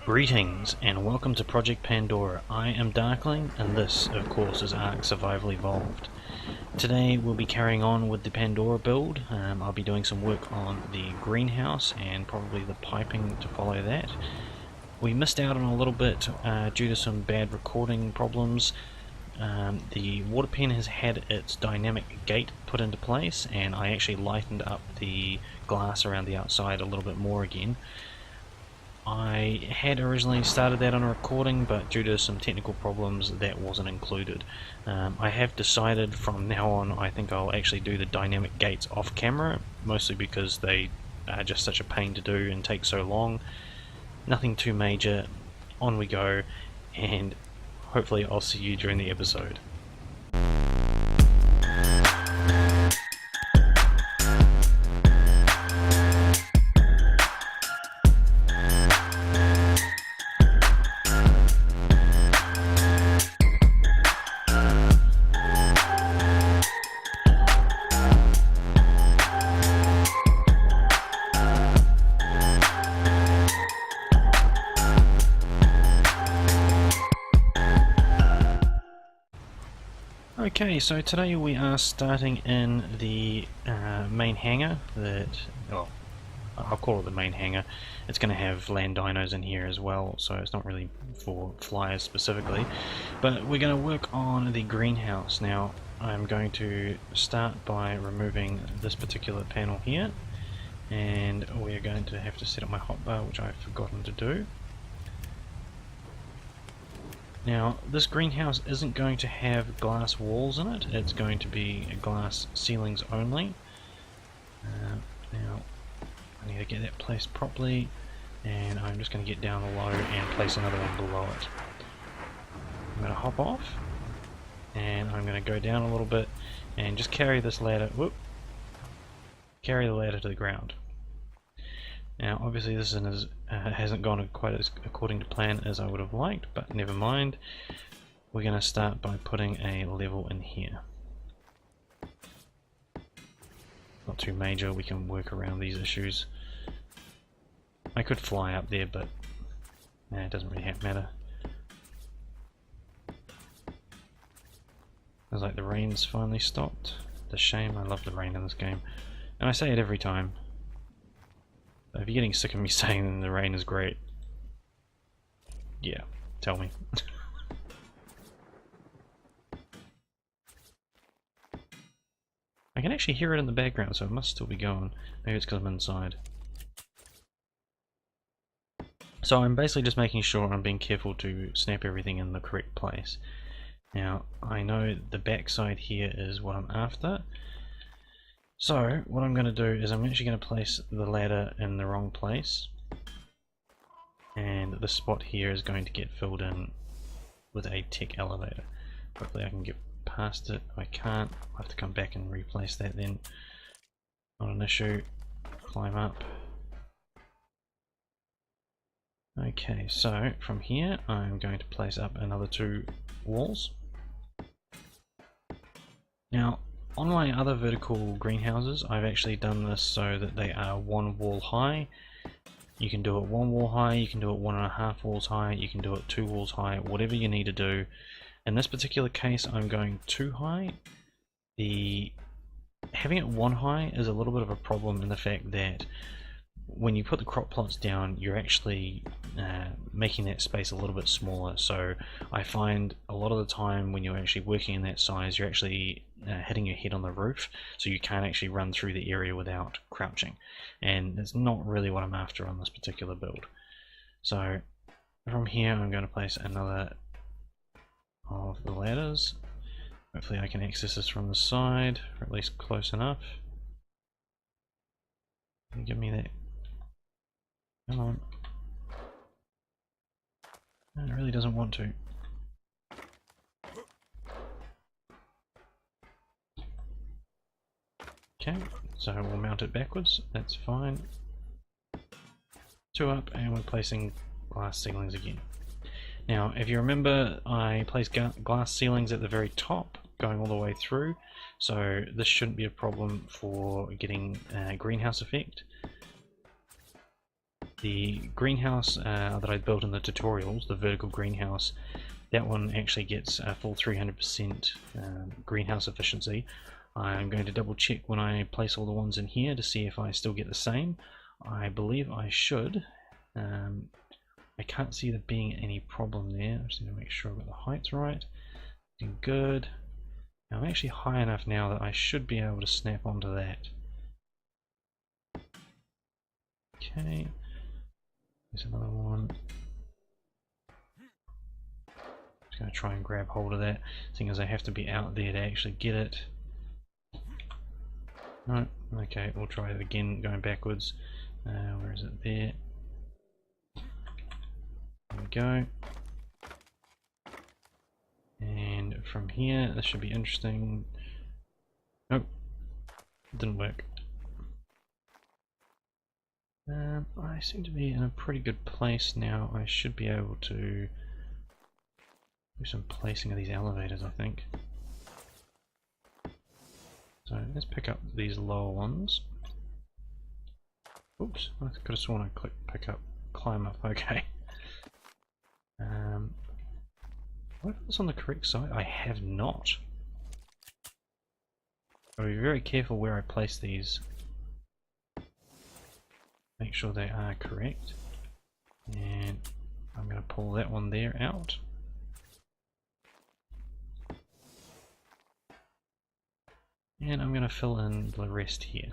Greetings and welcome to Project Pandora. I am Darkling and this, of course, is Ark Survival Evolved. Today we'll be carrying on with the Pandora build. I'll be doing some work on the greenhouse and probably the piping to follow that. We missed out on a little bit due to some bad recording problems. The water pen has had its dynamic gate put into place and I actually lightened up the glass around the outside a little bit more again. I had originally started that on a recording, but due to some technical problems that wasn't included. I have decided from now on I think I'll actually do the dynamic gates off camera, mostly because they are just such a pain to do and take so long. Nothing too major, on we go, and hopefully I'll see you during the episode. Okay, so today we are starting in the main hangar that, well, I'll call it the main hangar. It's going to have land dinos in here as well, so it's not really for flyers specifically. But we're going to work on the greenhouse. Now, I'm going to start by removing this particular panel here, and we're going to have to set up my hotbar, which I've forgotten to do. Now, this greenhouse isn't going to have glass walls in it, it's going to be glass ceilings only. Now, I need to get that placed properly, and I'm just going to get down low and place another one below it. I'm going to hop off, and I'm going to go down a little bit, and just carry this ladder, carry the ladder to the ground. Now obviously this hasn't gone quite as according to plan as I would have liked, but never mind. We're going to start by putting a level in here. Not too major, we can work around these issues. I could fly up there, but it doesn't really matter. It's like the rain's finally stopped. It's a shame, I love the rain in this game. And I say it every time. If you're getting sick of me saying the rain is great, yeah, tell me. I can actually hear it in the background, so it must still be going. Maybe it's because I'm inside. So I'm basically just making sure I'm being careful to snap everything in the correct place. Now, I know the back side here is what I'm after. So, what I'm going to do is I'm actually going to place the ladder in the wrong place, and the spot here is going to get filled in with a tech elevator. Hopefully I can get past it. If I can't, I'll have to come back and replace that then. Not an issue. Climb up. Okay, so from here I'm going to place up another 2 walls. Now, on my other vertical greenhouses, I've actually done this so that they are 1 wall high. You can do it 1 wall high, you can do it 1.5 walls high, you can do it 2 walls high, whatever you need to do. In this particular case, I'm going 2 high. Having it 1 high is a little bit of a problem in the fact that when you put the crop plots down, you're actually making that space a little bit smaller. So I find a lot of the time when you're actually working in that size, you're actually hitting your head on the roof, so you can't actually run through the area without crouching. And that's not really what I'm after on this particular build. So from here I'm going to place another of the ladders. Hopefully I can access this from the side, or at least close enough. Give me that. Come on. It really doesn't want to. Okay, so we'll mount it backwards, that's fine. 2 up, and we're placing glass ceilings again. Now, if you remember, I placed glass ceilings at the very top, going all the way through, so this shouldn't be a problem for getting a greenhouse effect. The greenhouse that I built in the tutorials, the vertical greenhouse, that one actually gets a full 300% greenhouse efficiency. I'm going to double check when I place all the ones in here to see if I still get the same. I believe I should. I can't see there being any problem there. I just need to make sure I've got the heights right. Looking good. Now I'm actually high enough now that I should be able to snap onto that. Okay. There's another one. Just going to try and grab hold of that, seeing as I have to be out there to actually get it. No, okay, we'll try it again, going backwards. Where is it? There. There we go. And from here, this should be interesting. Nope, didn't work. I seem to be in a pretty good place now. I should be able to do some placing of these elevators, I think. So let's pick up these lower ones. Oops, I could have sworn I clicked pick up, climb up, okay. Have I put this on the correct side? I have not. I'll be very careful where I place these. Make sure they are correct. And I'm going to pull that one there out. And I'm going to fill in the rest here.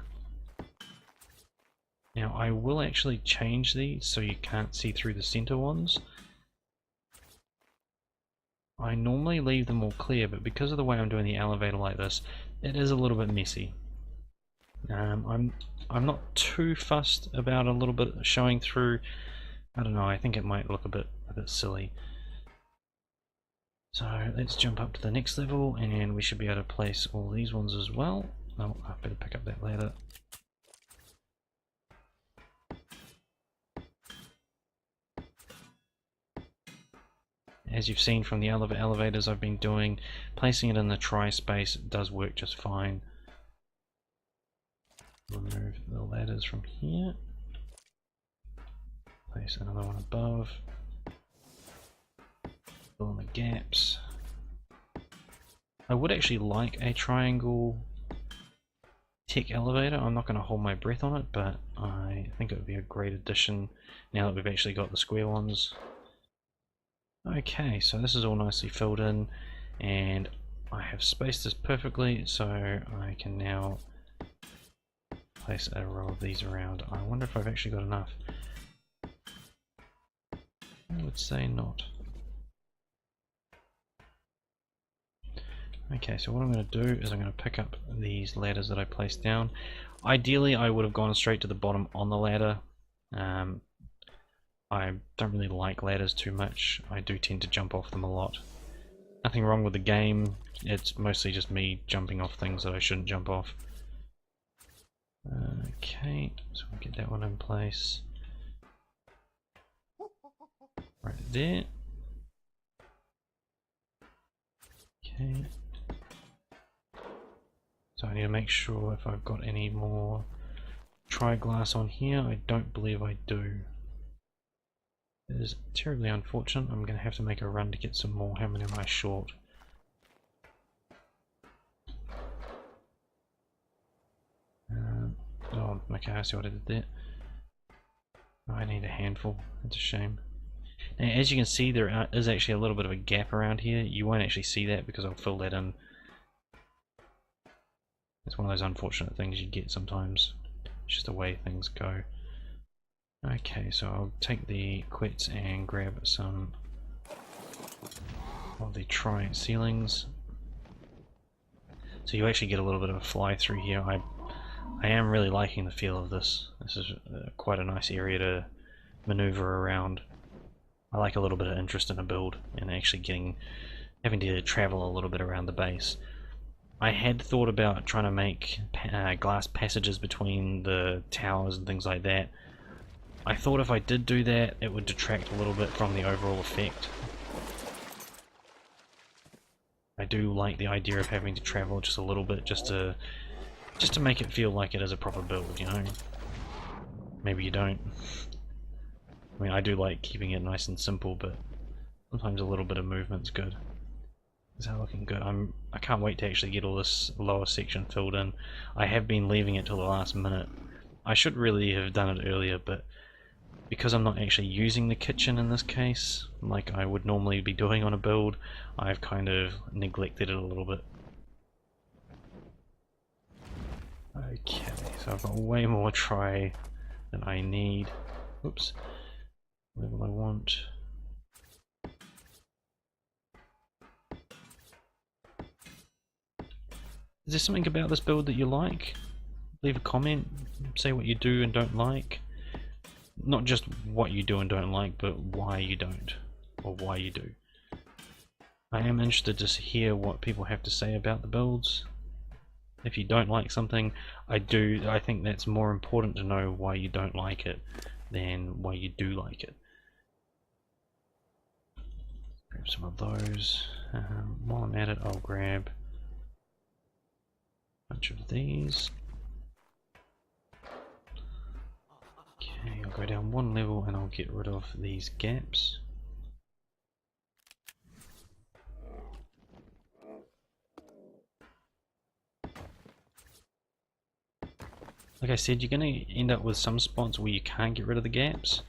Now I will actually change these so you can't see through the center ones. I normally leave them all clear, but because of the way I'm doing the elevator like this, it is a little bit messy. I'm not too fussed about a little bit showing through. I don't know, I think it might look a bit silly. So let's jump up to the next level and we should be able to place all these ones as well. Oh, I better pick up that ladder. As you've seen from the other elevators I've been doing, placing it in the try space does work just fine. Remove the ladders from here. Place another one above. Fill in the gaps. I would actually like a triangle tech elevator. I'm not going to hold my breath on it, but I think it would be a great addition now that we've actually got the square ones. Okay, so this is all nicely filled in and I have spaced this perfectly, so I can now place a row of these around. I wonder if I've actually got enough. I would say not. Okay, so what I'm going to do is I'm going to pick up these ladders that I placed down. Ideally I would have gone straight to the bottom on the ladder. I don't really like ladders too much. I do tend to jump off them a lot. Nothing wrong with the game, it's mostly just me jumping off things that I shouldn't jump off. Okay, so we'll get that one in place. Right there. Okay. So I need to make sure if I've got any more tri-glass on here. I don't believe I do. It is terribly unfortunate. I'm going to have to make a run to get some more. How many am I short? Oh, okay, I see what I did there. Oh, I need a handful. That's a shame. Now, as you can see, there is actually a little bit of a gap around here. You won't actually see that because I'll fill that in. It's one of those unfortunate things you get sometimes. It's just the way things go. Okay, so I'll take the quets and grab some of the tri ceilings. So you actually get a little bit of a fly through here. I am really liking the feel of this. This is quite a nice area to maneuver around. I like a little bit of interest in a build and actually having to travel a little bit around the base. I had thought about trying to make glass passages between the towers and things like that. I thought if I did do that, it would detract a little bit from the overall effect. I do like the idea of having to travel just a little bit, just to make it feel like it is a proper build, you know? Maybe you don't. I mean, I do like keeping it nice and simple, but sometimes a little bit of movement's good. Is that looking good? I can't wait to actually get all this lower section filled in. I have been leaving it till the last minute. I should really have done it earlier, but because I'm not actually using the kitchen in this case, like I would normally be doing on a build, I've kind of neglected it a little bit. Okay, so I've got way more try than I need. Oops. Level I want. Is there something about this build that you like? Leave a comment, say what you do and don't like. Not just what you do and don't like, but why you don't, or why you do. I am interested to hear what people have to say about the builds. If you don't like something, I think that's more important to know why you don't like it than why you do like it. Grab some of those. While I'm at it, I'll grab a bunch of these. Okay, I'll go down one level and I'll get rid of these gaps. Like I said, you're going to end up with some spots where you can't get rid of the gaps.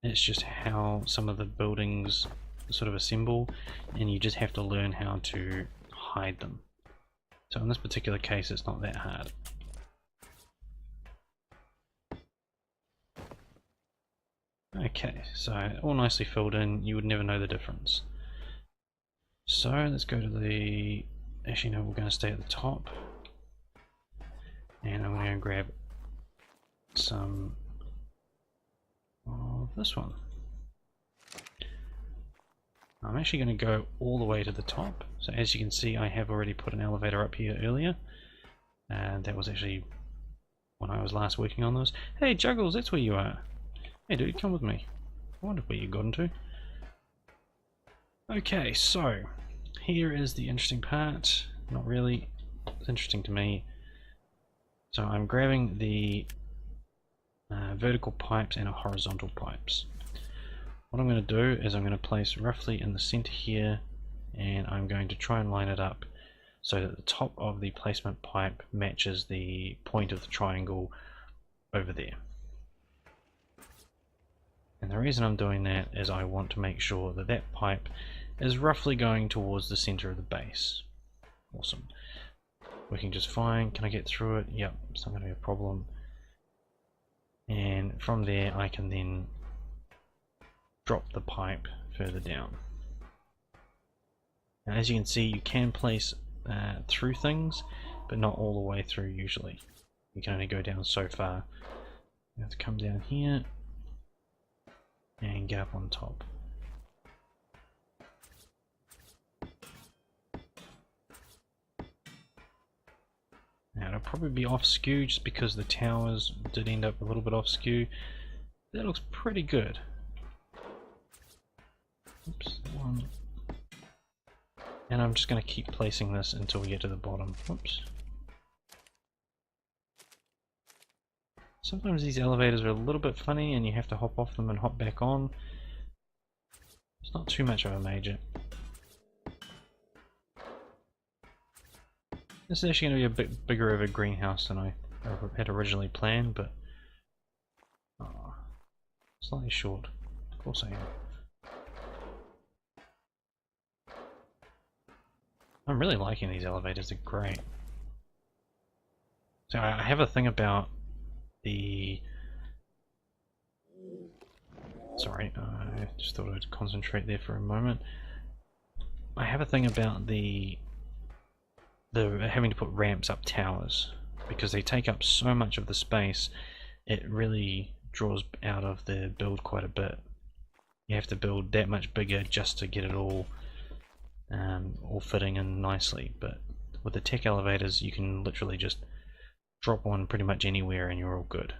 It's just how some of the buildings sort of assemble, and you just have to learn how to hide them. So in this particular case, it's not that hard. Okay, so all nicely filled in, you would never know the difference. So let's go to the... Actually no, we're going to stay at the top. And I'm going to grab some of this one. I'm actually going to go all the way to the top. So as you can see, I have already put an elevator up here earlier. And that was actually when I was last working on those. Hey Juggles, that's where you are. Hey dude, come with me. I wonder where you got into. Okay, so here is the interesting part. Not really. It's interesting to me. So I'm grabbing the vertical pipes and horizontal pipes. What I'm going to do is I'm going to place roughly in the center here, and I'm going to try and line it up so that the top of the placement pipe matches the point of the triangle over there. And the reason I'm doing that is I want to make sure that that pipe is roughly going towards the center of the base. Awesome. Working just fine. Can I get through it? Yep, it's not going to be a problem. And from there I can then drop the pipe further down. Now as you can see, you can place through things, but not all the way through usually. You can only go down so far. You have to come down here and get up on top. Now it'll probably be off skew just because the towers did end up a little bit off skew. That looks pretty good. Oops, one. And I'm just going to keep placing this until we get to the bottom. Whoops. Sometimes these elevators are a little bit funny and you have to hop off them and hop back on. It's not too much of a major. This is actually going to be a bit bigger of a greenhouse than I had originally planned, but slightly short. Of course I am. I'm really liking these elevators, they're great. So I have a thing about the... Sorry, I just thought I'd concentrate there for a moment. I have a thing about the having to put ramps up towers, because they take up so much of the space, it really draws out of the build quite a bit. You have to build that much bigger just to get it all fitting in nicely, but with the tech elevators you can literally just drop one pretty much anywhere and you're all good.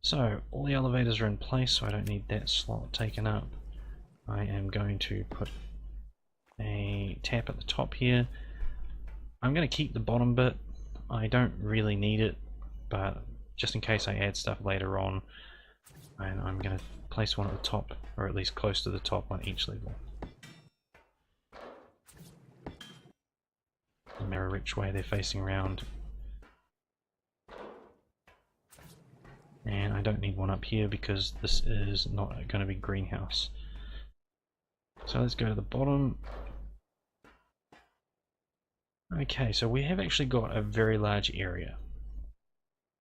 So all the elevators are in place, so I don't need that slot taken up. I am going to put a tap at the top here. I'm going to keep the bottom bit. I don't really need it, but just in case I add stuff later on, And I'm going to place one at the top, or at least close to the top on each level. No matter which way they're facing around. And I don't need one up here because this is not going to be greenhouse. So let's go to the bottom. Okay, so we have actually got a very large area.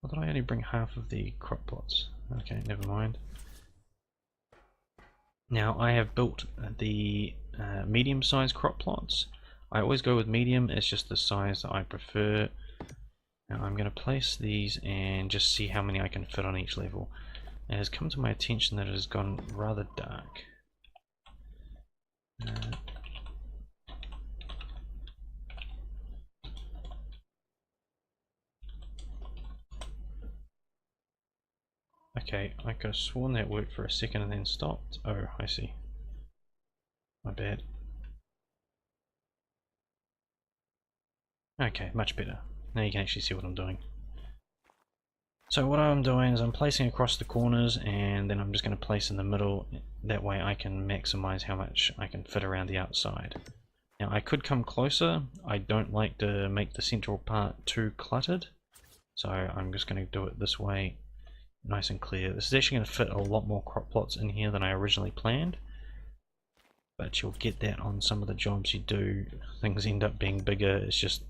I thought I only bring half of the crop plots. Okay, never mind. Now I have built the medium-sized crop plots. I always go with medium, it's just the size that I prefer. Now I'm going to place these and just see how many I can fit on each level. It has come to my attention that it has gone rather dark. Okay, I could have sworn that worked for a second and then stopped. Oh, I see. My bad. Okay, much better. Now you can actually see what I'm doing. So what I'm doing is I'm placing across the corners and then I'm just going to place in the middle. That way I can maximize how much I can fit around the outside. Now I could come closer. I don't like to make the central part too cluttered. So I'm just going to do it this way. Nice and clear. This is actually going to fit a lot more crop plots in here than I originally planned. But you'll get that on some of the jobs you do. Things end up being bigger. It's just...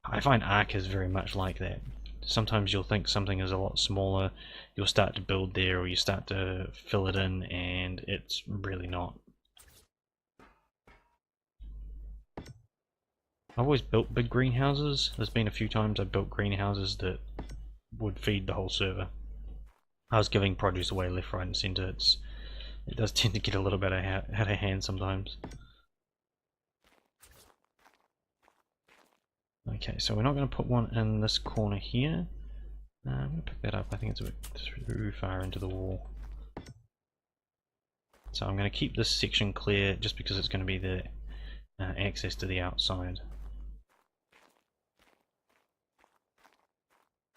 I find Ark is very much like that. Sometimes you'll think something is a lot smaller, you'll start to build there or you start to fill it in and it's really not. I've always built big greenhouses. There's been a few times I've built greenhouses that would feed the whole server. I was giving produce away left, right and centre. It does tend to get a little bit out of hand sometimes. Okay, so we're not going to put one in this corner here. I'm going to pick that up. I think it's a bit too far into the wall. So I'm going to keep this section clear just because it's going to be the access to the outside.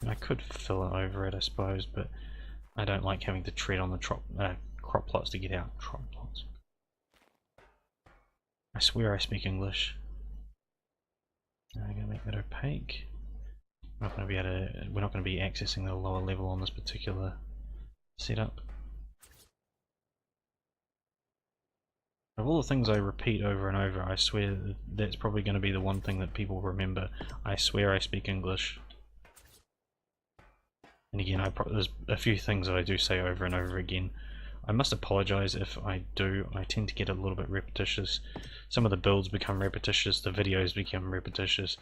And I could fill it over it, I suppose, but I don't like having to tread on the crop plots to get out. Crop plots. I swear I speak English. I'm going to make that opaque. We're not going to be accessing the lower level on this particular setup. Of all the things I repeat over and over, I swear that's probably going to be the one thing that people remember. I swear I speak English. And again, there's a few things that I do say over and over again. I must apologise if I do. I tend to get a little bit repetitious. Some of the builds become repetitious, the videos become repetitious.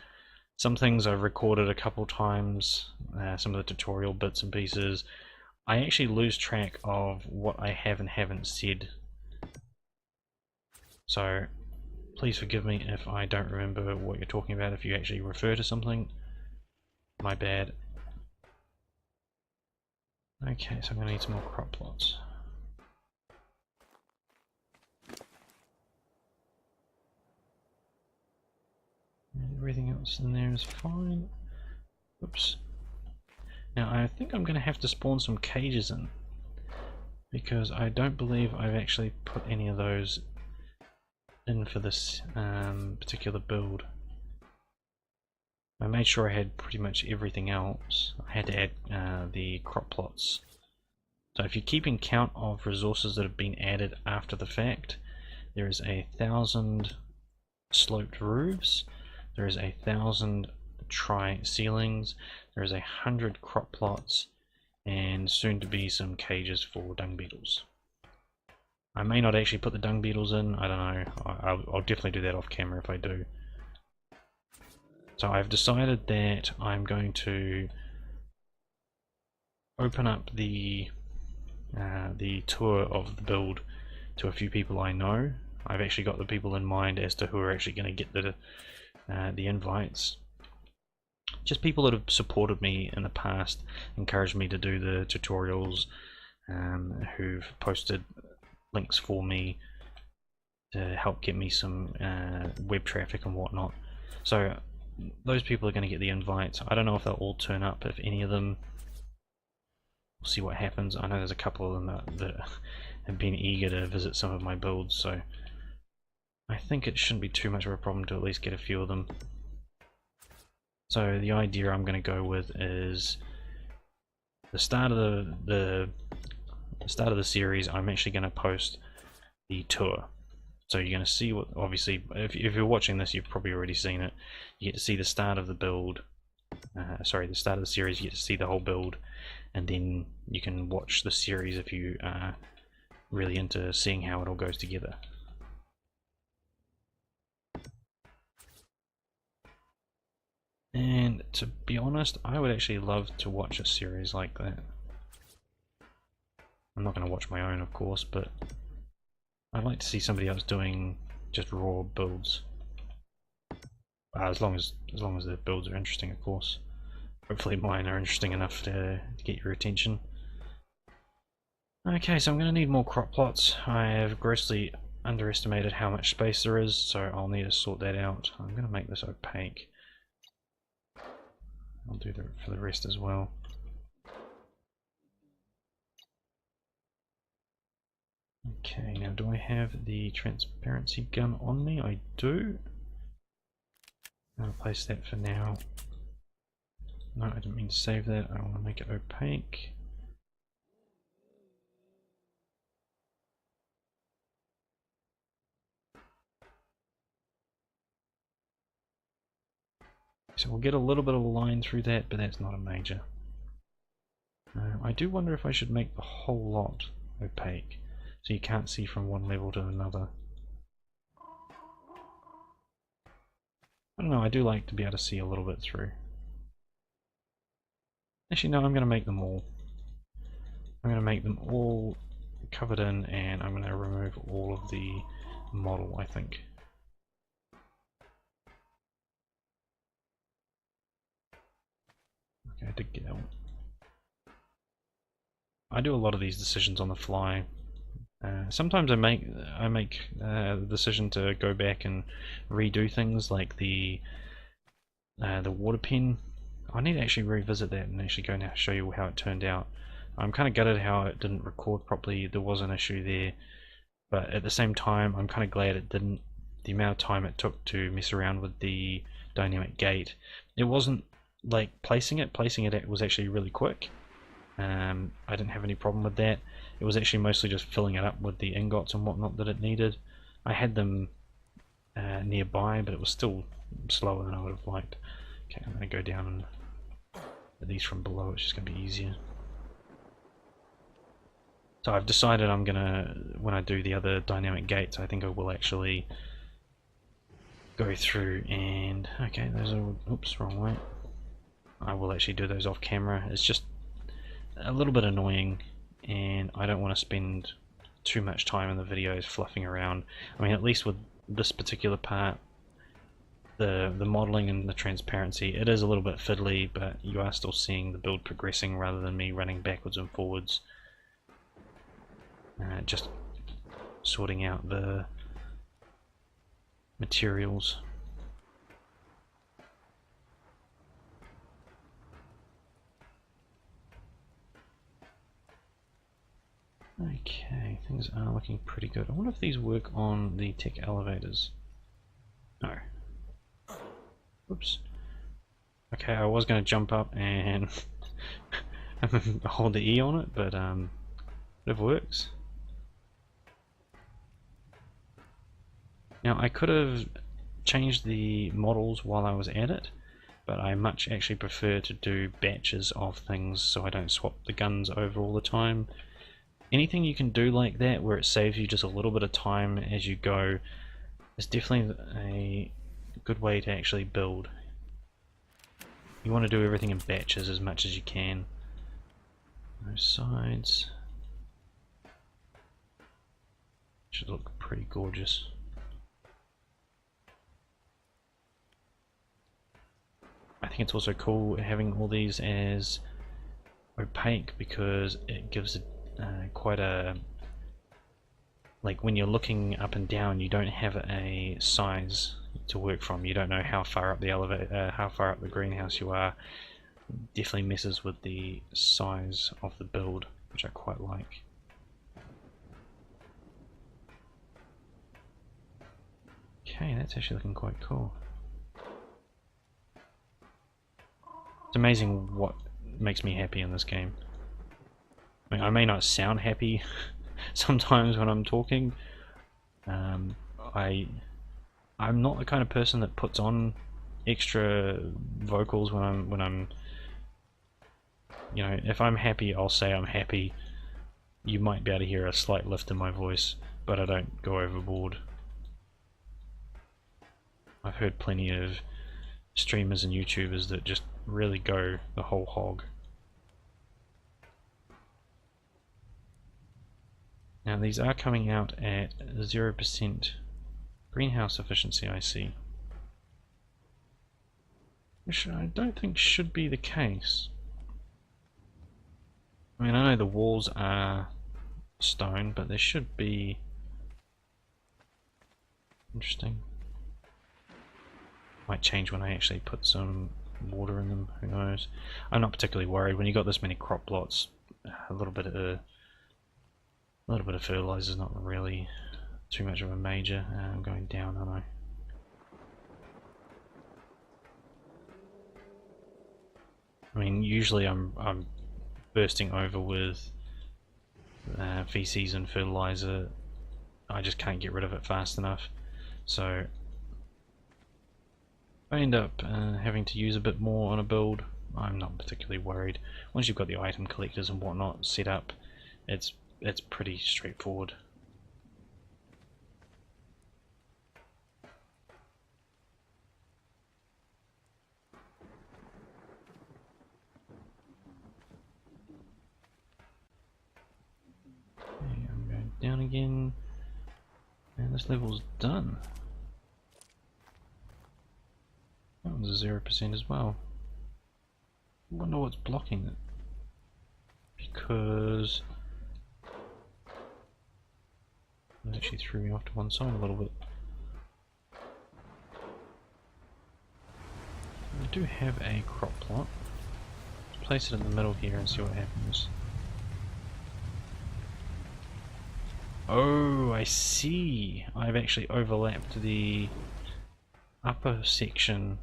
Some things I've recorded a couple times, some of the tutorial bits and pieces. I actually lose track of what I have and haven't said. So please forgive me if I don't remember what you're talking about if you actually refer to something. My bad. Okay, so I'm going to need some more crop plots. Everything else in there is fine. Oops. Now I think I'm going to have to spawn some cages in, because I don't believe I've actually put any of those in for this particular build. I made sure I had pretty much everything else. I had to add the crop plots. So if you're keeping count of resources that have been added after the fact, there is 1,000 sloped roofs, there is 1,000 ceilings, there is 100 crop plots, and soon to be some cages for dung beetles. I may not actually put the dung beetles in, I don't know, I'll definitely do that off camera if I do. So I've decided that I'm going to open up the tour of the build to a few people I know. I've actually got the people in mind as to who are actually going to get the invites. Just people that have supported me in the past, encouraged me to do the tutorials, who've posted links for me to help get me some web traffic and whatnot. So those people are going to get the invites. I don't know if they'll all turn up, if any of them. see what happens. I know there's a couple of them that have been eager to visit some of my builds, so I think it shouldn't be too much of a problem to at least get a few of them. So the idea I'm going to go with is the start of the start of the series. I'm actually going to post the tour. So you're going to see what, obviously, if you're watching this, you've probably already seen it. You get to see the start of the build. Sorry, the start of the series. You get to see the whole build, and then you can watch the series if you are really into seeing how it all goes together. And to be honest, I would actually love to watch a series like that. I'm not going to watch my own, of course, but I'd like to see somebody else doing just raw builds. As long as the builds are interesting, of course. Hopefully mine are interesting enough to get your attention. Okay, so I'm going to need more crop plots. I have grossly underestimated how much space there is, so I'll need to sort that out. I'm going to make this opaque. I'll do that for the rest as well. Okay, now do I have the transparency gun on me? I do. I'll place that for now. No, I didn't mean to save that. I want to make it opaque. So we'll get a little bit of a line through that, but that's not a major. I do wonder if I should make the whole lot opaque, so you can't see from one level to another. I don't know, I do like to be able to see a little bit through. Actually no, I'm going to make them all. I'm going to make them all covered in, and I'm going to remove all of the model, I think. Okay, I did get that one. I do a lot of these decisions on the fly. Sometimes I make the decision to go back and redo things, like the water pen. I need to actually revisit that and actually go now show you how it turned out. I'm kind of gutted how it didn't record properly. There was an issue there, but at the same time I'm kind of glad it didn't. The amount of time it took to mess around with the dynamic gate, it wasn't like placing it was actually really quick. I didn't have any problem with that. It was actually mostly just filling it up with the ingots and whatnot that it needed. I had them nearby, but it was still slower than I would have liked. Okay, I'm going to go down and at these from below. It's just going to be easier. So I've decided I'm going to, when I do the other dynamic gates, I think I will actually go through and, okay, those are, oops, wrong way. I will actually do those off camera. It's just a little bit annoying, and I don't want to spend too much time in the videos fluffing around. I mean, at least with this particular part, the modeling and the transparency, it is a little bit fiddly, but you are still seeing the build progressing rather than me running backwards and forwards. Just sorting out the materials. Okay, things are looking pretty good. I wonder if these work on the tech elevators. No. Oops. Okay, I was going to jump up and hold the E on it, but it works. Now I could have changed the models while I was at it, but I much actually prefer to do batches of things so I don't swap the guns over all the time. Anything you can do like that where it saves you just a little bit of time as you go is definitely a good way to actually build. You want to do everything in batches as much as you can. Those sides should look pretty gorgeous. I think it's also cool having all these as opaque because it gives it quite a, like when you're looking up and down, you don't have a size to work from. You don't know how far up the elevator, how far up the greenhouse you are. Definitely messes with the size of the build, which I quite like. Okay, that's actually looking quite cool. It's amazing what makes me happy in this game. I mean, I may not sound happy sometimes when I'm talking. I'm not the kind of person that puts on extra vocals when I'm you know, if I'm happy, I'll say I'm happy. You might be able to hear a slight lift in my voice, but I don't go overboard. I've heard plenty of streamers and YouTubers that just really go the whole hog. Now these are coming out at 0% greenhouse efficiency, I see. Which I don't think should be the case. I mean, I know the walls are stone, but there should be... Interesting. Might change when I actually put some water in them, who knows. I'm not particularly worried. When you got this many crop plots, a little bit of fertilizer is not really too much of a major. I'm going down, aren't I? I mean, usually I'm bursting over with feces and fertilizer. I just can't get rid of it fast enough. So if I end up having to use a bit more on a build, I'm not particularly worried. Once you've got the item collectors and whatnot set up, it's pretty straightforward. Okay, I'm going down again, and this level's done. That was 0% as well. I wonder what's blocking it. Because it actually threw me off to one side a little bit. I do have a crop plot. Let's place it in the middle here and see what happens. Oh, I see. I've actually overlapped the upper section.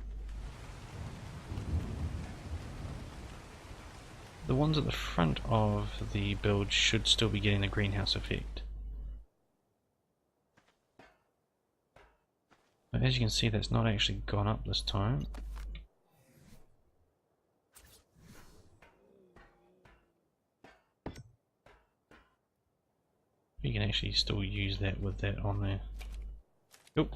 The ones at the front of the build should still be getting the greenhouse effect. But as you can see, that's not actually gone up this time. You can actually still use that with that on there. Oop.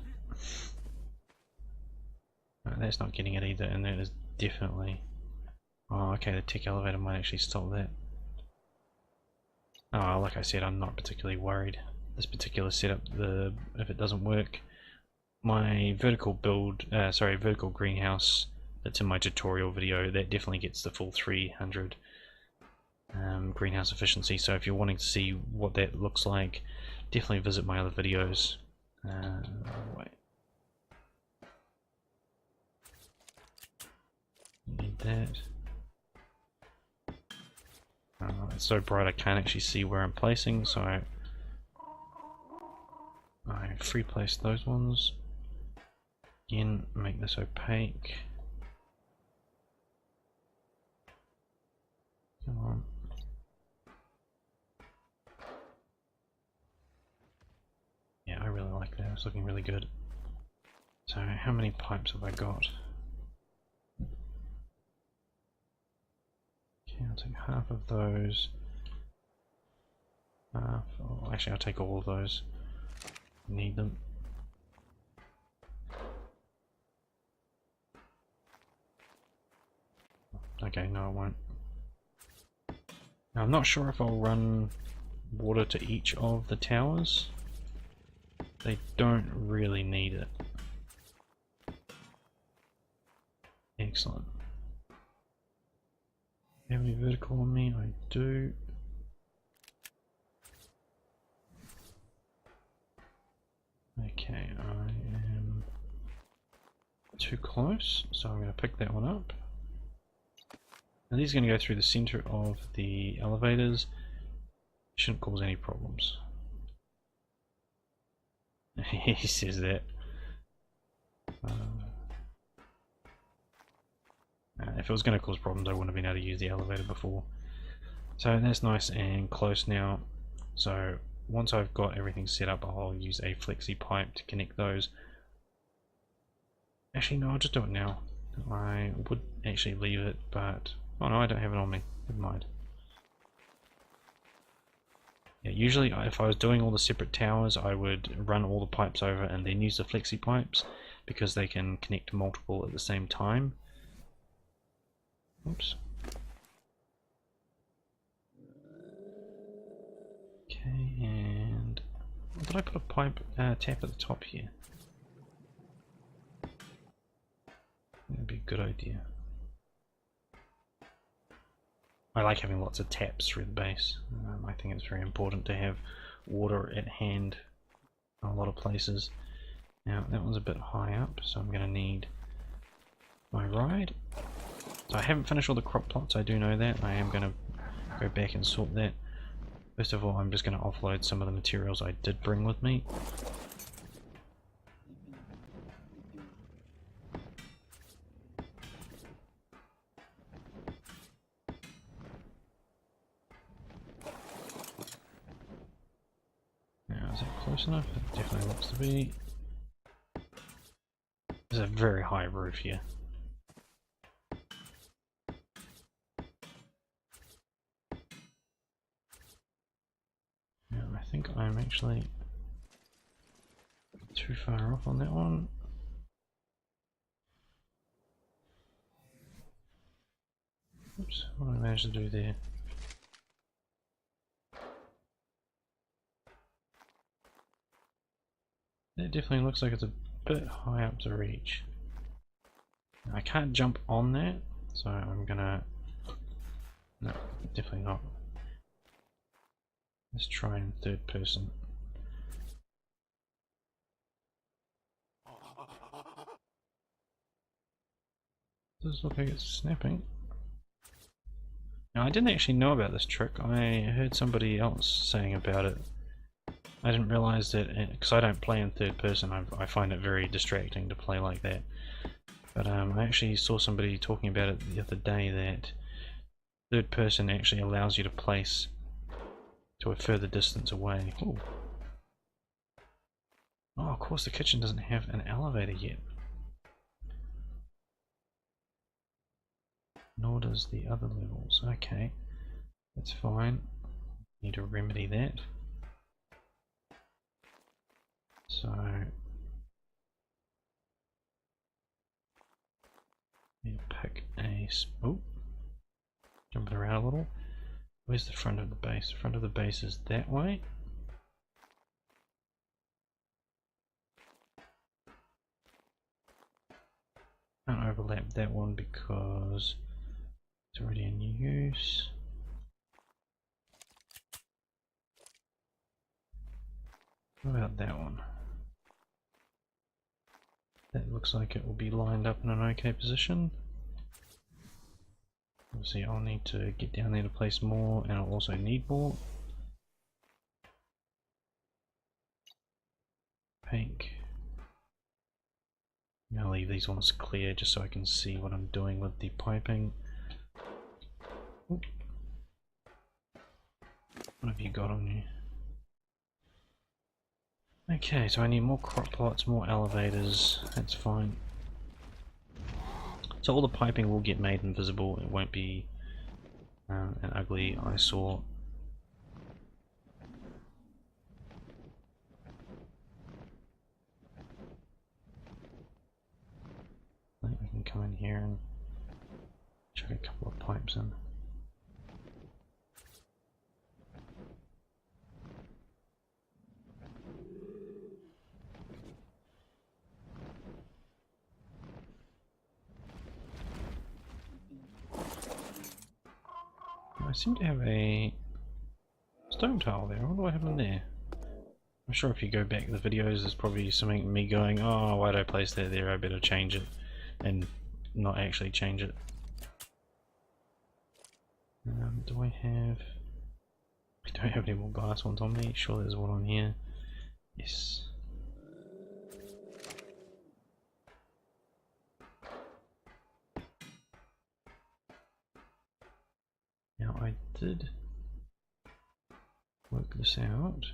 No, that's not getting it either, and that is definitely... Oh, okay, the tech elevator might actually stop that. Oh, like I said, I'm not particularly worried. This particular setup, if it doesn't work, my vertical vertical greenhouse that's in my tutorial video, that definitely gets the full 300 greenhouse efficiency. So if you're wanting to see what that looks like, definitely visit my other videos. Wait. Need that. It's so bright I can't actually see where I'm placing, so I free place those ones. Again, make this opaque. Come on. Yeah, I really like that. It's looking really good. So, how many pipes have I got? Okay, I'll take half of those. Half. Oh, actually, I'll take all of those. Need them. Okay, no, I won't. Now, I'm not sure if I'll run water to each of the towers. They don't really need it. Excellent. Do you have any vertical on me? I do. Okay, I am too close, so I'm going to pick that one up. Now these are going to go through the center of the elevators. Shouldn't cause any problems. He says that. If it was going to cause problems, I wouldn't have been able to use the elevator before. So that's nice and close now. So once I've got everything set up, I'll use a flexi pipe to connect those. Actually, no, I'll just do it now. I would actually leave it, but oh no, I don't have it on me. Never mind. Yeah, usually if I was doing all the separate towers, I would run all the pipes over and then use the flexi pipes because they can connect to multiple at the same time. Oops. Okay, and did I put a pipe tap at the top here? That'd be a good idea. I like having lots of taps through the base. I think it's very important to have water at hand in a lot of places. Now that one's a bit high up, so I'm going to need my ride. So I haven't finished all the crop plots, I do know that. I am going to go back and sort that. First of all, I'm just going to offload some of the materials I did bring with me. Now, is that close enough? It definitely looks to be. There's a very high roof here. I think I'm actually too far off on that one. Oops, what did I manage to do there? That definitely looks like it's a bit high up to reach. I can't jump on that, so I'm gonna... No, definitely not. Let's try in third person. Does look like it's snapping. Now I didn't actually know about this trick. I heard somebody else saying about it. I didn't realize that, because I don't play in third person, I find it very distracting to play like that. But I actually saw somebody talking about it the other day, that third person actually allows you to place to a further distance away. Ooh. Oh, of course the kitchen doesn't have an elevator yet. Nor does the other levels. Okay, that's fine. Need to remedy that. So need to pick a... Oh, jumping around a little. Where's the front of the base? The front of the base is that way. Can't overlap that one because it's already in use. What about that one? That looks like it will be lined up in an okay position. Obviously I'll need to get down there to place more, and I'll also need more. Pink. I'm going to leave these ones clear just so I can see what I'm doing with the piping. Oop. What have you got on you? Okay, so I need more crop plots, more elevators, that's fine. So all the piping will get made invisible, it won't be an ugly eyesore. I think we can come in here and chuck a couple of pipes in. I seem to have a stone tile there. What do I have in there? I'm sure if you go back in the videos, there's probably something me going, oh, why did I place that there? I better change it, and not actually change it. Do I have... I don't have any more glass ones on me. Sure there's one on here. Yes. Now I did work this out.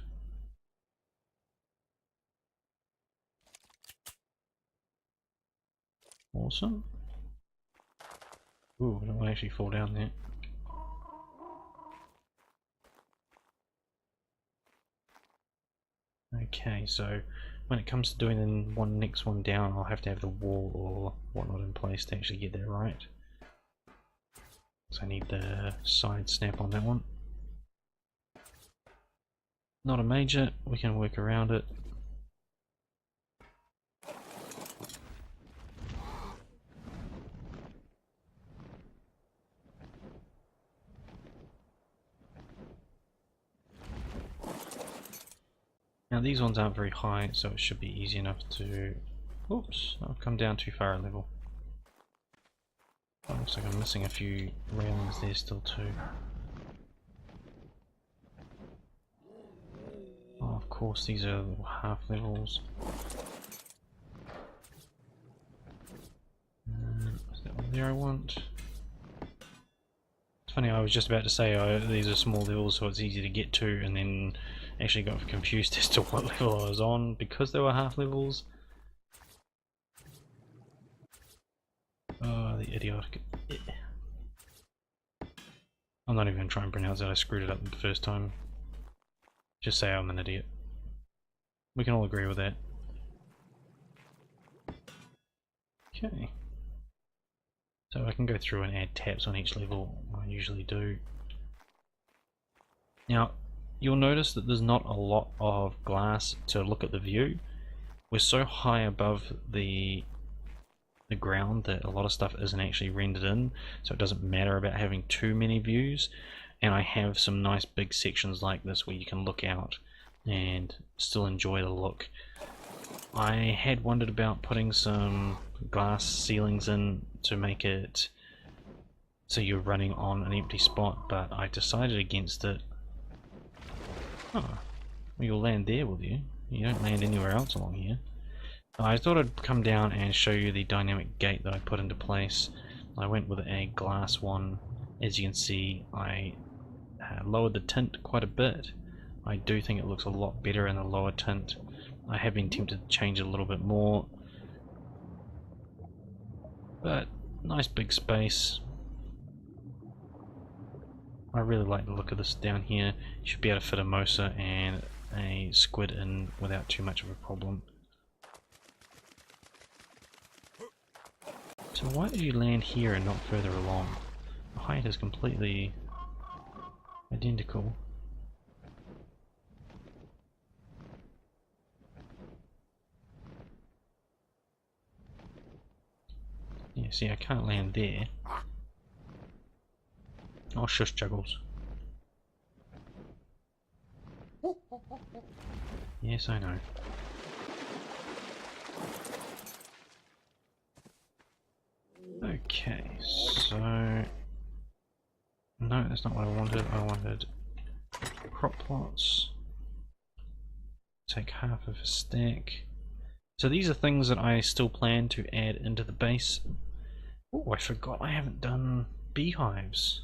Awesome. Ooh, I don't want to actually fall down there. Okay, so when it comes to doing the next one down, I'll have to have the wall or whatnot in place to actually get that right. So I need the side snap on that one. Not a major, we can work around it. Now these ones aren't very high, so it should be easy enough to... Oops, I've come down too far a level. Oh, looks like I'm missing a few railings there still too. Oh, of course, these are little half levels. Is that one there I want? It's funny, I was just about to say these are small levels so it's easy to get to, and then actually got confused as to what level I was on because they were half levels. Oh, the idiotic. I'm not even going to try and pronounce it, I screwed it up the first time. Just say I'm an idiot. We can all agree with that. Okay. So I can go through and add tabs on each level, I usually do. Now, you'll notice that there's not a lot of glass to look at the view. We're so high above the ground that a lot of stuff isn't actually rendered in, so it doesn't matter about having too many views. And I have some nice big sections like this where you can look out and still enjoy the look. I had wondered about putting some glass ceilings in to make it so you're running on an empty spot, but I decided against it. Oh, well, you'll land there, will you? You don't land anywhere else along here. I thought I'd come down and show you the dynamic gate that I put into place. I went with a glass one. As you can see, I lowered the tint quite a bit. I do think it looks a lot better in the lower tint. I have been tempted to change it a little bit more, but nice big space. I really like the look of this down here. You should be able to fit a Mosa and a squid in without too much of a problem. So why did you land here and not further along? The height is completely identical. Yeah, see, I can't land there. Oh, shush, Juggles. Yes, I know. Okay, so... No, that's not what I wanted. I wanted crop plots. Take half of a stack. So these are things that I still plan to add into the base. Oh, I forgot I haven't done beehives.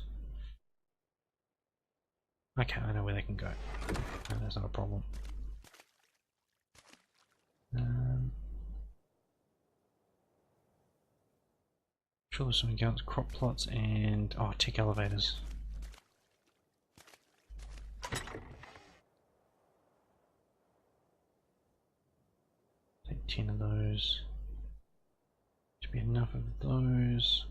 Okay, I know where they can go. No, that's not a problem. Sure, there's something else. Crop plots and tech elevators. Take 10 of those. Should be enough of those.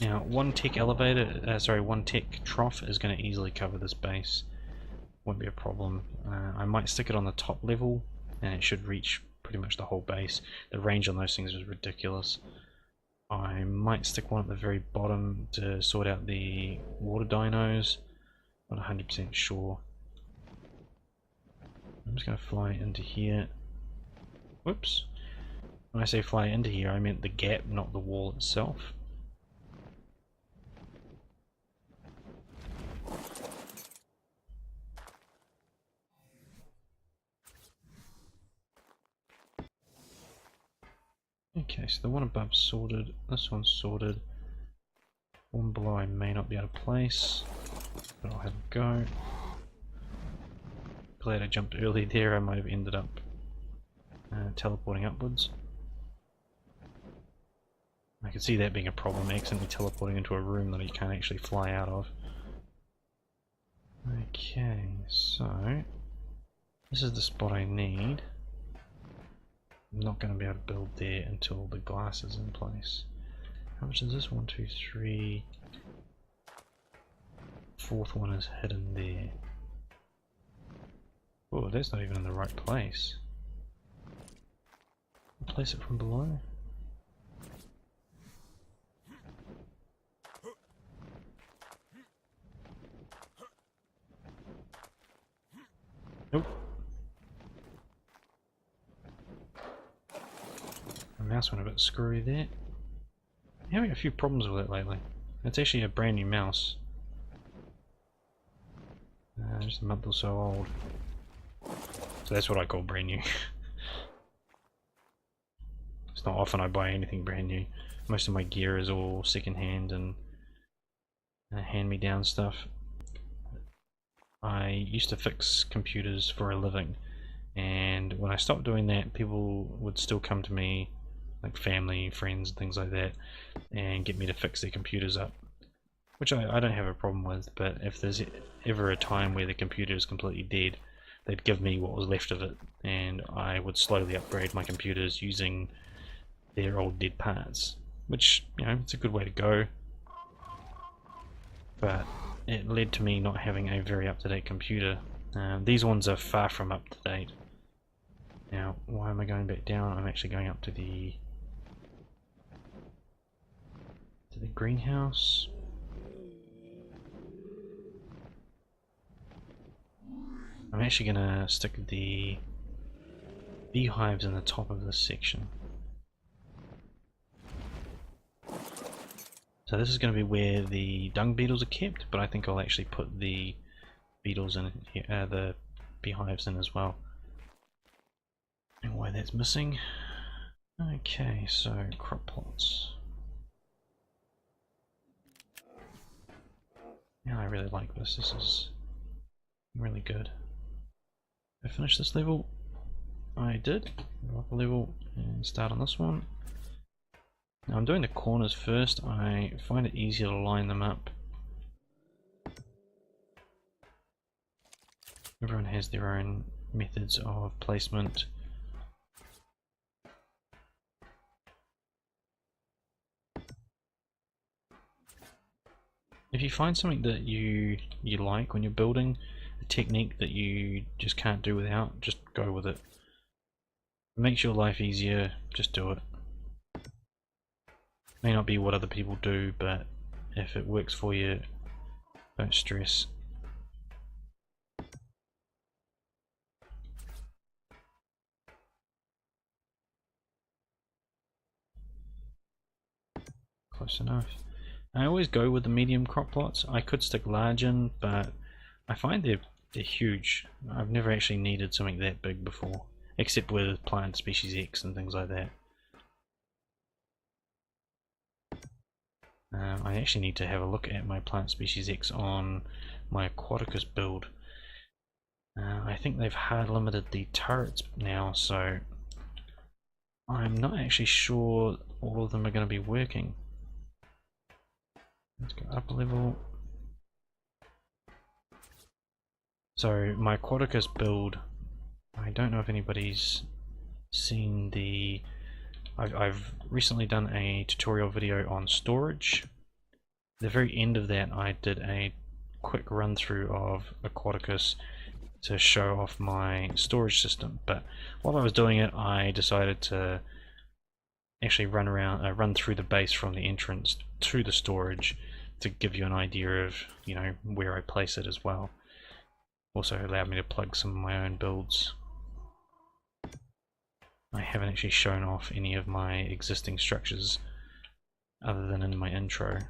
Now, one tech elevator, one tech trough is going to easily cover this base. Won't be a problem. I might stick it on the top level, and it should reach pretty much the whole base. The range on those things is ridiculous. I might stick one at the very bottom to sort out the water dinos. Not 100% sure. I'm just going to fly into here. Whoops. When I say fly into here, I meant the gap, not the wall itself. Okay, so the one above sorted, this one's sorted. One below I may not be able to place, but I'll have a go. Glad I jumped early there, I might have ended up teleporting upwards. I can see that being a problem, accidentally teleporting into a room that you can't actually fly out of. Okay, so this is the spot I need. I'm not going to be able to build there until the glass is in place. How much is this? 1, 2, 3. Fourth one is hidden there. Oh, that's not even in the right place. I'll place it from below. Nope. My mouse went a bit screwy there. I'm having a few problems with it lately. It's actually a brand new mouse. Just a month or so old. So that's what I call brand new. It's not often I buy anything brand new. Most of my gear is all second hand and hand-me-down stuff. I used to fix computers for a living, and when I stopped doing that, people would still come to me, like family, friends, things like that, and get me to fix their computers up, which I don't have a problem with. But if there's ever a time where the computer is completely dead, they'd give me what was left of it, and I would slowly upgrade my computers using their old dead parts, which, you know, it's a good way to go, but it led to me not having a very up-to-date computer. These ones are far from up-to-date. Now, why am I going back down? I'm actually going up to the greenhouse. I'm actually going to stick the beehives in the top of this section. So this is going to be where the dung beetles are kept, but I think I'll actually put the beetles in here, the beehives in as well. And why that's missing. Okay, so crop plots. Yeah, I really like this. This is really good. I finished this level. I did. Go up a level and start on this one. Now I'm doing the corners first. I find it easier to line them up. Everyone has their own methods of placement. If you find something that you like when you're building, a technique that you just can't do without, just go with it. It makes your life easier, just do it. May not be what other people do, but if it works for you, don't stress. Close enough. I always go with the medium crop plots. I could stick large in, but I find they're huge. I've never actually needed something that big before, except with plant species X and things like that. I actually need to have a look at my plant species X on my Aquaticus build. I think they've hard limited the turrets now, so I'm not actually sure all of them are going to be working. Let's go up a level. So my Aquaticus build, I don't know if anybody's seen the... I've recently done a tutorial video on storage. At the very end of that I did a quick run through of Aquaticus to show off my storage system, but while I was doing it I decided to actually run through the base from the entrance to the storage to give you an idea of, you know, where I place it as well. Also allowed me to plug some of my own builds. I haven't actually shown off any of my existing structures other than in my intro.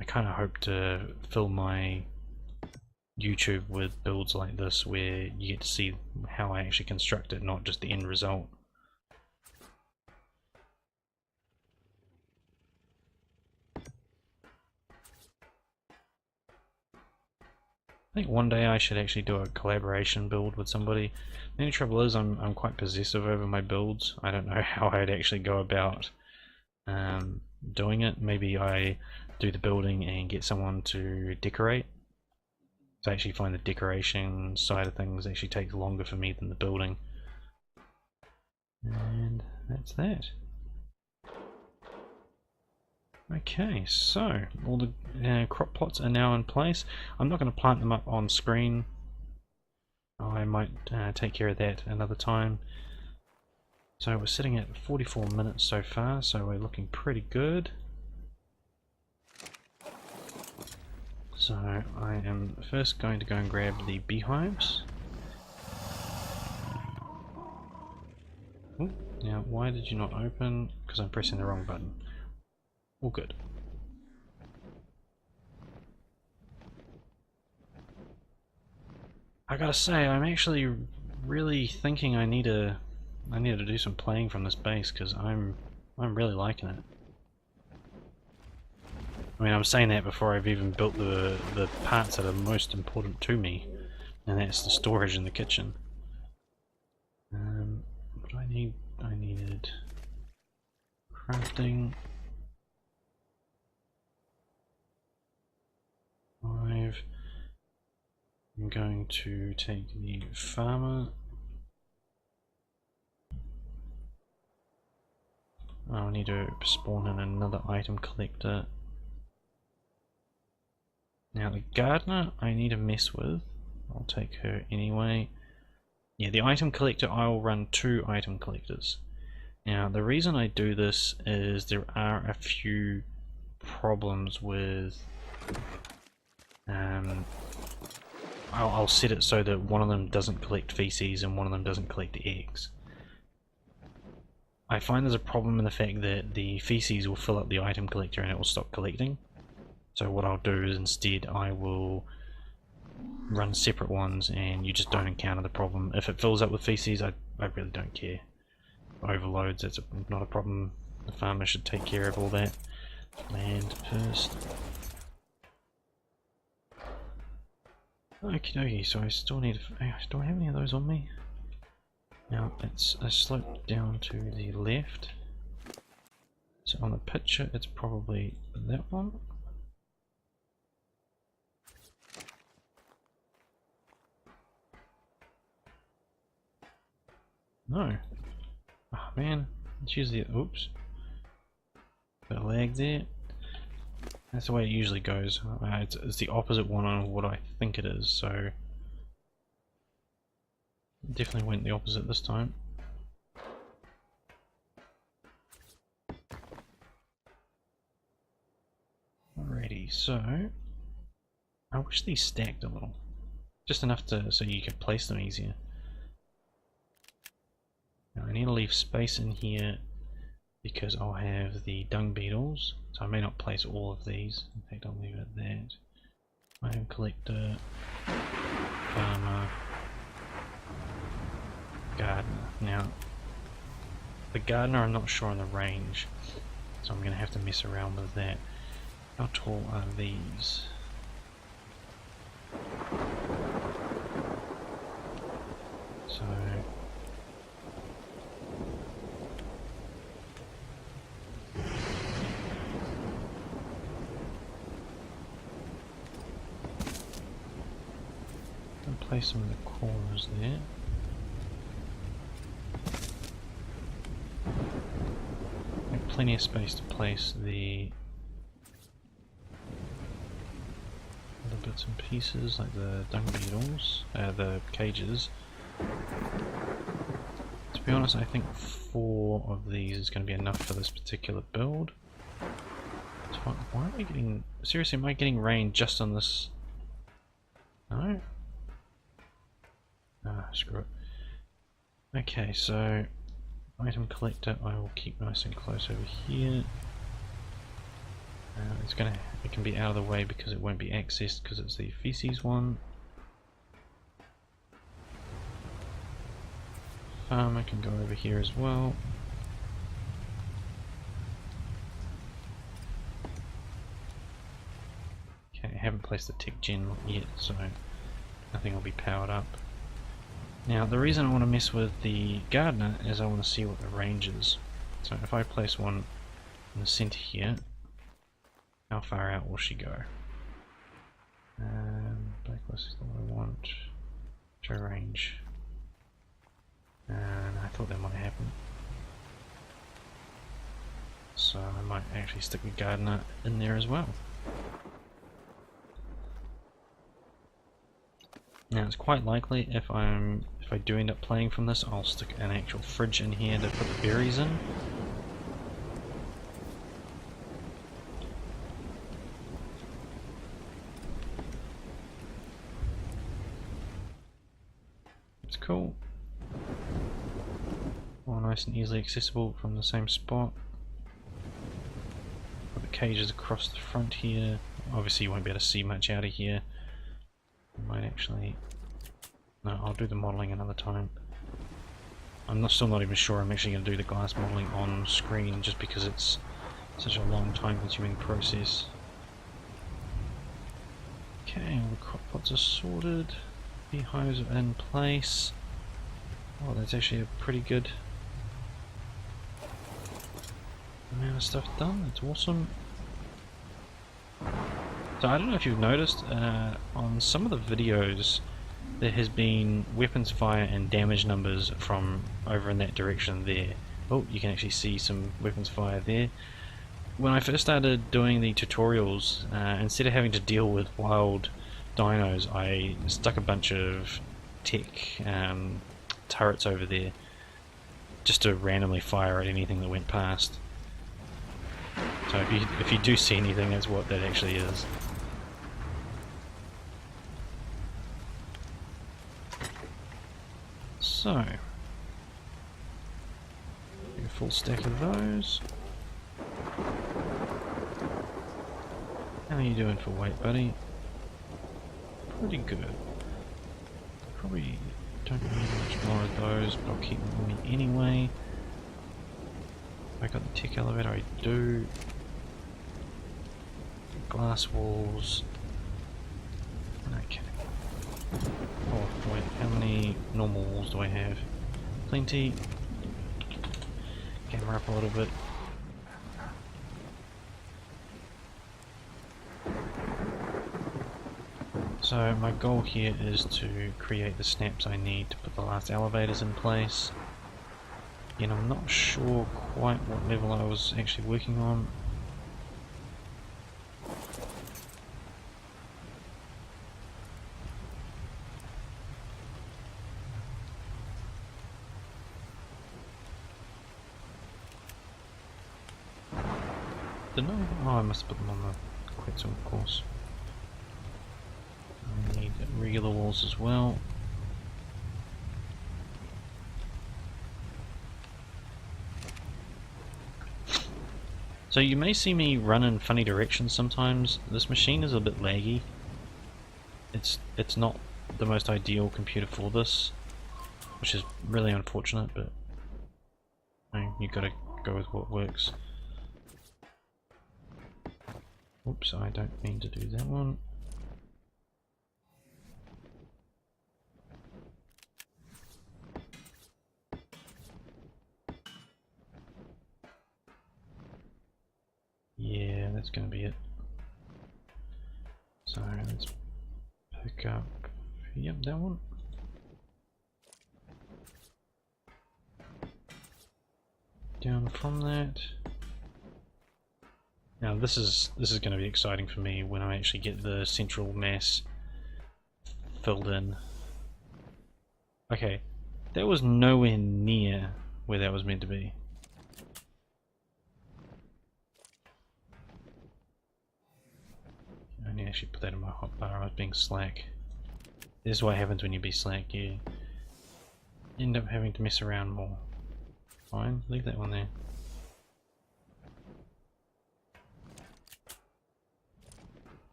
I kind of hope to fill my YouTube with builds like this where you get to see how I actually construct it, not just the end result. I think one day I should actually do a collaboration build with somebody. The only trouble is I'm quite possessive over my builds. I don't know how I'd actually go about doing it. Maybe I do the building and get someone to decorate. So I actually find the decoration side of things actually takes longer for me than the building. And that's that. Okay, so all the crop plots are now in place. I'm not going to plant them up on screen. I might take care of that another time. So we're sitting at 44 minutes so far, so we're looking pretty good. So I am first going to go and grab the beehives. Ooh, now why did you not open? Because I'm pressing the wrong button. All good. I gotta say, I'm actually really thinking I need to do some playing from this base because I'm really liking it. I mean, I'm saying that before I've even built the parts that are most important to me, and that's the storage in the kitchen. What do I need? I needed crafting. 5. I'm going to take the farmer. I need to spawn in another item collector. Now the gardener I need to mess with. I'll take her anyway. Yeah, the item collector, I will run 2 item collectors. Now the reason I do this is there are a few problems with I'll set it so that one of them doesn't collect feces and one of them doesn't collect the eggs. I find there's a problem in the fact that the feces will fill up the item collector and it will stop collecting. So what I'll do is instead I will run separate ones and you just don't encounter the problem. If it fills up with feces, I really don't care. Overloads, that's not a problem. The farmer should take care of all that. Land first. Okie dokie, so I still need. Do I have any of those on me? Now it's a slope down to the left. So on the picture, it's probably that one. No. Oh man, it's usually. Oops. Bit of lag there. That's the way it usually goes. It's the opposite one on what I think it is, so definitely went the opposite this time. Alrighty, so I wish these stacked a little, just enough so you could place them easier. Now I need to leave space in here because I'll have the dung beetles, so I may not place all of these. In fact, I'll leave it at that. Item collector, farmer, gardener. Now, the gardener I'm not sure on the range, so I'm going to have to mess around with that. How tall are these? So place them in the corners there. Make plenty of space to place the other bits and pieces like the dung beetles, the cages. To be honest, I think 4 of these is going to be enough for this particular build. Why am I getting... Seriously, am I getting rain just on this? No? Ah, screw it. Okay, so item collector I will keep nice and close over here. It can be out of the way because it won't be accessed because it's the feces one. Farmer can go over here as well. Okay, I haven't placed the tech gen yet, so nothing will be powered up. Now the reason I want to mess with the gardener is I want to see what the range is. So if I place one in the center here, how far out will she go? Blacklist is what I want. Show range. And I thought that might happen. So I might actually stick the gardener in there as well. Now it's quite likely if I do end up playing from this, I'll stick an actual fridge in here to put the berries in. It's cool. All nice and easily accessible from the same spot. Put the cages across the front here. Obviously you won't be able to see much out of here. I might actually... No, I'll do the modelling another time. I'm still not even sure I'm actually going to do the glass modelling on screen just because it's such a long time consuming process. Okay, all the crop pots are sorted. Beehives are in place. Oh, that's actually a pretty good amount of stuff done. That's awesome. So I don't know if you've noticed, on some of the videos there has been weapons fire and damage numbers from over in that direction there. Oh, you can actually see some weapons fire there. When I first started doing the tutorials, instead of having to deal with wild dinos, I stuck a bunch of tech turrets over there just to randomly fire at anything that went past. So if you do see anything, that's what that actually is. So, a full stack of those. How are you doing for weight, buddy? Pretty good. Probably don't need much more of those, but I'll keep them with me anyway. I got the tech elevator, I do. Glass walls. Okay. Oh wait, how many normal walls do I have? Plenty. Camera up a little bit. So my goal here is to create the snaps I need to put the last elevators in place. And I'm not sure quite what level I was actually working on. Oh, I must put them on the quetzal, of course. I need regular walls as well. So you may see me run in funny directions sometimes. This machine is a bit laggy. It's not the most ideal computer for this, which is really unfortunate, but you gotta go with what works. Oops, I don't mean to do that one. Yeah, that's gonna be it. So let's pick up, yep, that one. Down from that. Now this is going to be exciting for me when I actually get the central mass filled in. Okay, that was nowhere near where that was meant to be. I need to actually put that in my hotbar. I was being slack. This is what happens when you be slack. You end up having to mess around more. Fine, leave that one there.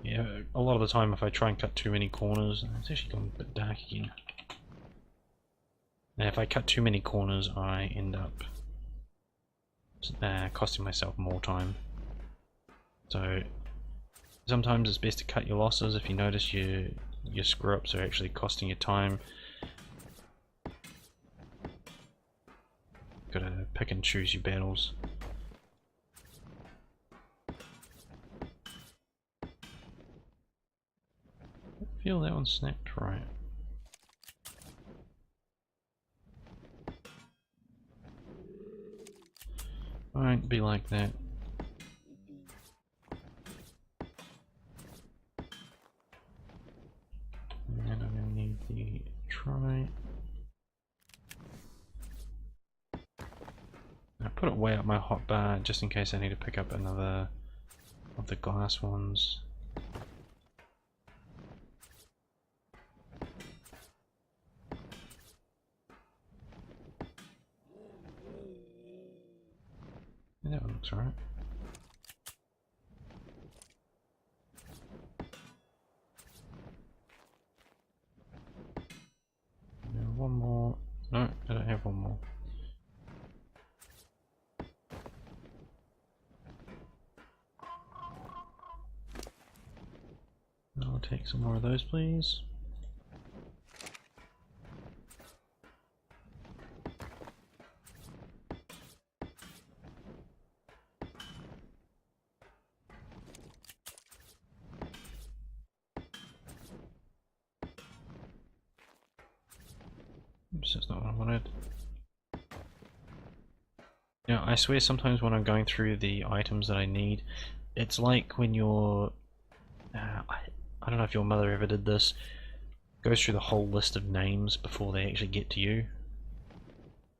Yeah, a lot of the time if I try and cut too many corners, it's actually gone a bit dark again. And if I cut too many corners, I end up costing myself more time. So Sometimes it's best to cut your losses if you notice your screw-ups are actually costing you time. Gotta pick and choose your battles. I feel that one snapped right. Won't be like that. And I'm gonna need the try. I put it way up my hotbar just in case I need to pick up another of the glass ones. Yeah, that one looks alright. One more. No, I don't have one more. I'll take some more of those, please. Oops, that's not what I wanted. Yeah, I swear sometimes when I'm going through the items that I need, it's like when you're... I don't know if your mother ever did this, goes through the whole list of names before they actually get to you.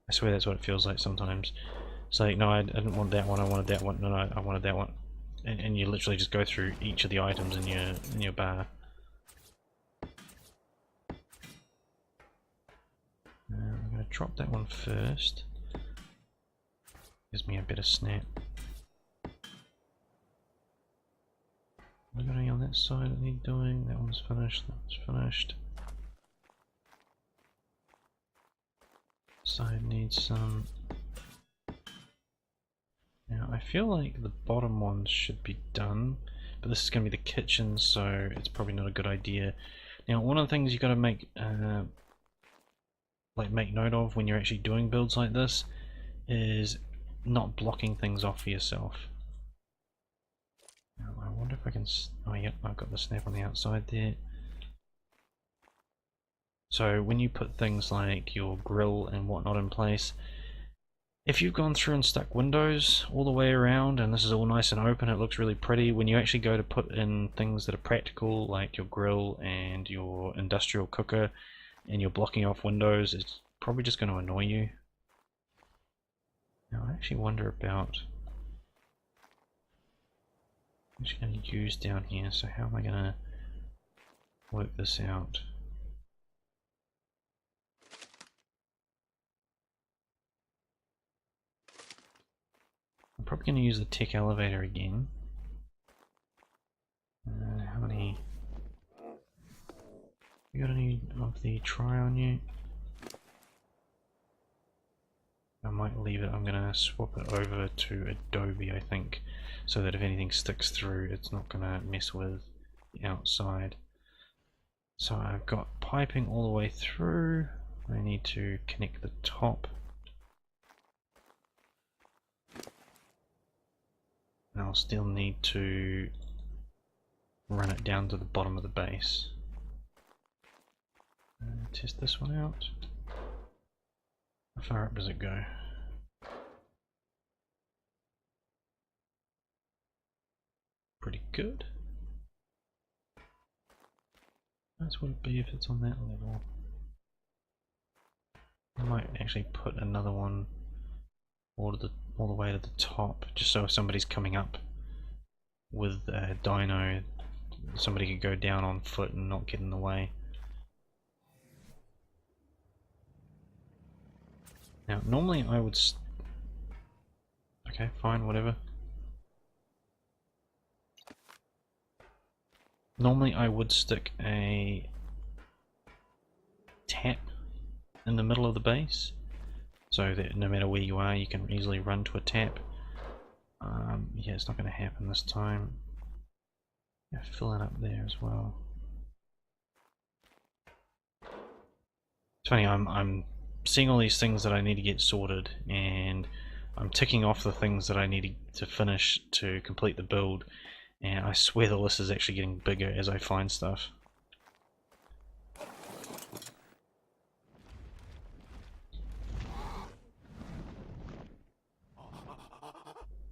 I swear that's what it feels like sometimes. It's like, no, I didn't want that one, I wanted that one, no, I wanted that one. And you literally just go through each of the items in your bar. I'm going to drop that one first. Gives me a better snap. What got any on that side that need doing? That one's finished, that one's finished. Side needs some. Now I feel like the bottom ones should be done, but this is going to be the kitchen, so it's probably not a good idea. Now one of the things you got to make note of when you're actually doing builds like this is not blocking things off for yourself. Now, I wonder if I can. Oh, yep, I've got the snap on the outside there. So when you put things like your grill and whatnot in place, if you've gone through and stuck windows all the way around and this is all nice and open, it looks really pretty, when you actually go to put in things that are practical like your grill and your industrial cooker and you're blocking off windows, it's probably just going to annoy you. Now I actually wonder about... I'm actually going to use down here, so how am I going to work this out? I'm probably going to use the tech elevator again. How many... You got any of the try on you? I might leave it. I'm going to swap it over to Adobe, I think, so that if anything sticks through, it's not going to mess with the outside. So I've got piping all the way through. I need to connect the top. And I'll still need to run it down to the bottom of the base. Test this one out. How far up does it go? Pretty good. That's what it'd be if it's on that level. I might actually put another one all the way to the top, just so if somebody's coming up with a dino, somebody could go down on foot and not get in the way. Now, normally I would... Okay, fine, whatever. Normally I would stick a tap in the middle of the base, so that no matter where you are, you can easily run to a tap. Yeah, it's not going to happen this time. Yeah, fill it up there as well. It's funny, I'm seeing all these things that I need to get sorted, and I'm ticking off the things that I need to finish to complete the build, and I swear the list is actually getting bigger as I find stuff.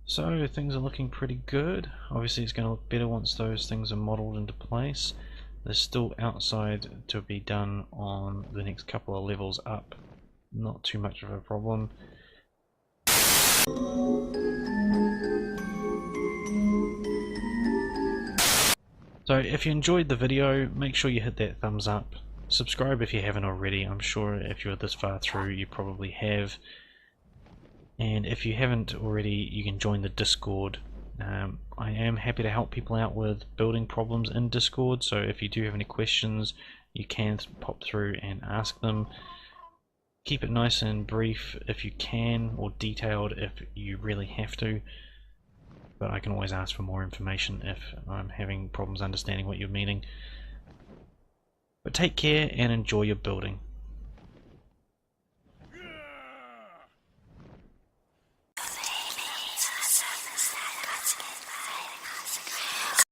So things are looking pretty good. Obviously it's going to look better once those things are modelled into place. There's still outside to be done on the next couple of levels up. Not too much of a problem. So if you enjoyed the video, make sure you hit that thumbs up. Subscribe if you haven't already. I'm sure if you're this far through you probably have. And if you haven't already, you can join the Discord. I am happy to help people out with building problems in Discord, so if you do have any questions you can pop through and ask them. Keep it nice and brief if you can, or detailed if you really have to, but I can always ask for more information if I'm having problems understanding what you're meaning. But take care and enjoy your building.